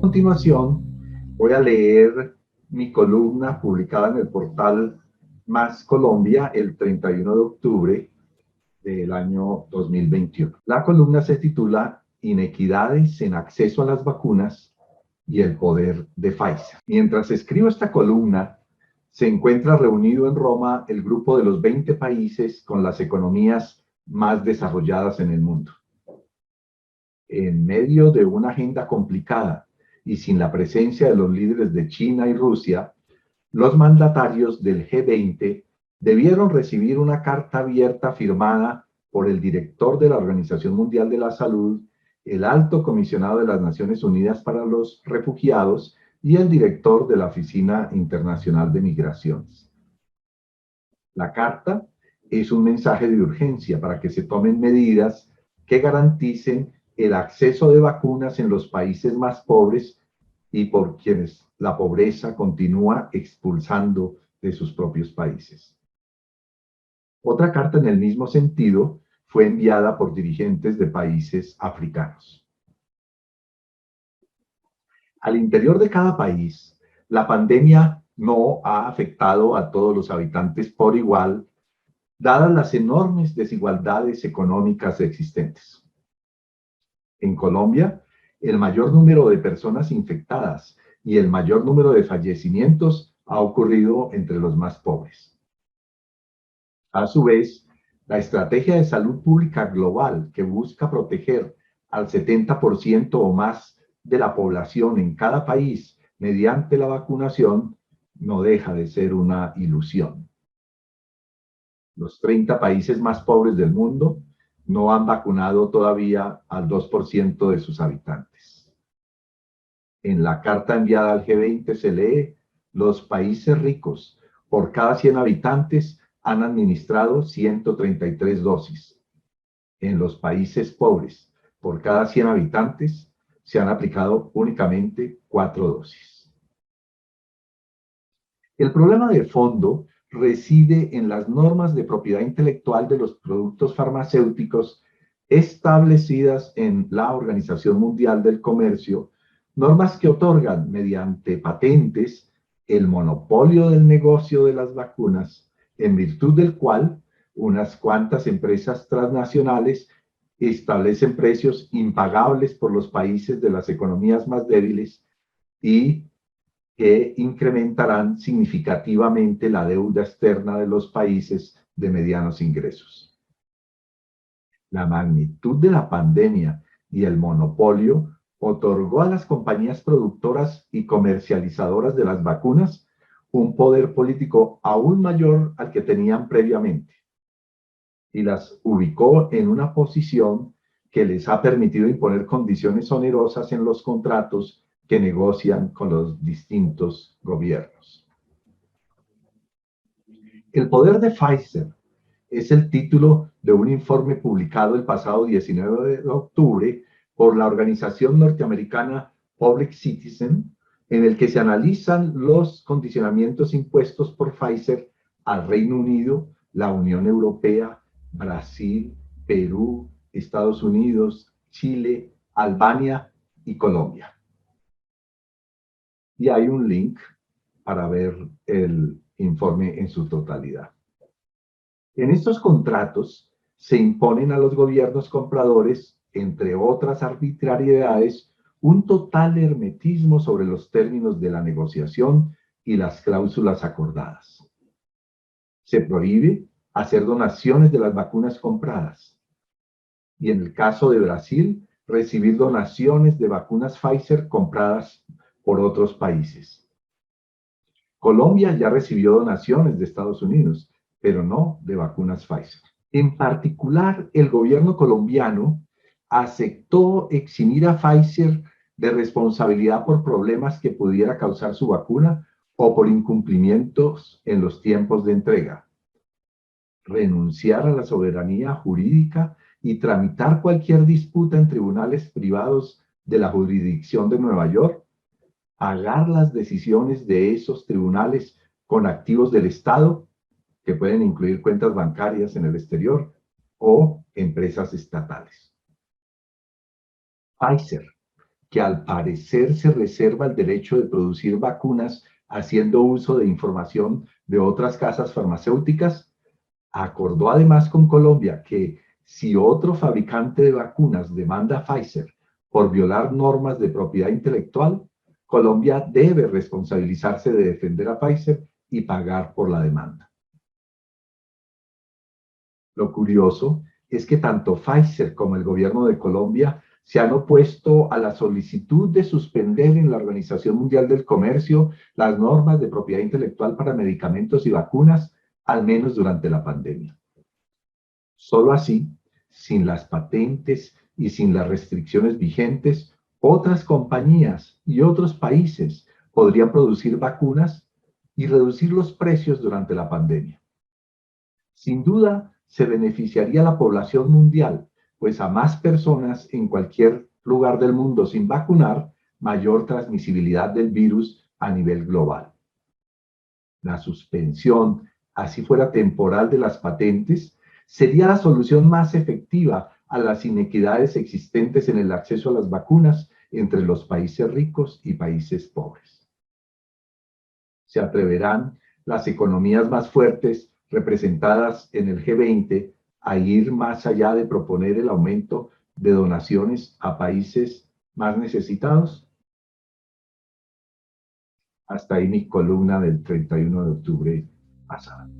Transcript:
Continuación, voy a leer mi columna publicada en el portal Más Colombia el 31 de octubre del año 2021. La columna se titula Inequidades en acceso a las vacunas y el poder de Pfizer. Mientras escribo esta columna, se encuentra reunido en Roma el grupo de los 20 países con las economías más desarrolladas en el mundo. En medio de una agenda complicada y sin la presencia de los líderes de China y Rusia, los mandatarios del G20 debieron recibir una carta abierta firmada por el director de la Organización Mundial de la Salud, el alto comisionado de las Naciones Unidas para los Refugiados y el director de la Oficina Internacional de Migraciones. La carta es un mensaje de urgencia para que se tomen medidas que garanticen el acceso de vacunas en los países más pobres y por quienes la pobreza continúa expulsando de sus propios países. Otra carta en el mismo sentido fue enviada por dirigentes de países africanos. Al interior de cada país, la pandemia no ha afectado a todos los habitantes por igual, dadas las enormes desigualdades económicas existentes. En Colombia, el mayor número de personas infectadas y el mayor número de fallecimientos ha ocurrido entre los más pobres. A su vez, la estrategia de salud pública global que busca proteger al 70% o más de la población en cada país mediante la vacunación no deja de ser una ilusión. Los 30 países más pobres del mundo no han vacunado todavía al 2% de sus habitantes. En la carta enviada al G20 se lee: los países ricos, por cada 100 habitantes, han administrado 133 dosis. En los países pobres, por cada 100 habitantes, se han aplicado únicamente 4 dosis. El problema de fondo reside en las normas de propiedad intelectual de los productos farmacéuticos establecidas en la Organización Mundial del Comercio, normas que otorgan mediante patentes el monopolio del negocio de las vacunas, en virtud del cual unas cuantas empresas transnacionales establecen precios impagables por los países de las economías más débiles y que incrementarán significativamente la deuda externa de los países de medianos ingresos. La magnitud de la pandemia y el monopolio otorgó a las compañías productoras y comercializadoras de las vacunas un poder político aún mayor al que tenían previamente y las ubicó en una posición que les ha permitido imponer condiciones onerosas en los contratos que negocian con los distintos gobiernos. El poder de Pfizer es el título de un informe publicado el pasado 19 de octubre por la organización norteamericana Public Citizen, en el que se analizan los condicionamientos impuestos por Pfizer al Reino Unido, la Unión Europea, Brasil, Perú, Estados Unidos, Chile, Albania y Colombia. Y hay un link para ver el informe en su totalidad. En estos contratos se imponen a los gobiernos compradores, entre otras arbitrariedades, un total hermetismo sobre los términos de la negociación y las cláusulas acordadas. Se prohíbe hacer donaciones de las vacunas compradas. Y en el caso de Brasil, recibir donaciones de vacunas Pfizer compradas por otros países. Colombia ya recibió donaciones de Estados Unidos, pero no de vacunas Pfizer. En particular, el gobierno colombiano aceptó eximir a Pfizer de responsabilidad por problemas que pudiera causar su vacuna o por incumplimientos en los tiempos de entrega. Renunciar a la soberanía jurídica y tramitar cualquier disputa en tribunales privados de la jurisdicción de Nueva York, pagar las decisiones de esos tribunales con activos del Estado, que pueden incluir cuentas bancarias en el exterior o empresas estatales. Pfizer, que al parecer se reserva el derecho de producir vacunas haciendo uso de información de otras casas farmacéuticas, acordó además con Colombia que si otro fabricante de vacunas demanda a Pfizer por violar normas de propiedad intelectual, Colombia debe responsabilizarse de defender a Pfizer y pagar por la demanda. Lo curioso es que tanto Pfizer como el gobierno de Colombia se han opuesto a la solicitud de suspender en la Organización Mundial del Comercio las normas de propiedad intelectual para medicamentos y vacunas, al menos durante la pandemia. Solo así, sin las patentes y sin las restricciones vigentes, otras compañías y otros países podrían producir vacunas y reducir los precios durante la pandemia. Sin duda, se beneficiaría a la población mundial, pues a más personas en cualquier lugar del mundo sin vacunar, mayor transmisibilidad del virus a nivel global. La suspensión, así fuera temporal, de las patentes sería la solución más efectiva a las inequidades existentes en el acceso a las vacunas entre los países ricos y países pobres. ¿Se atreverán las economías más fuertes representadas en el G20 a ir más allá de proponer el aumento de donaciones a países más necesitados? Hasta ahí mi columna del 31 de octubre pasado.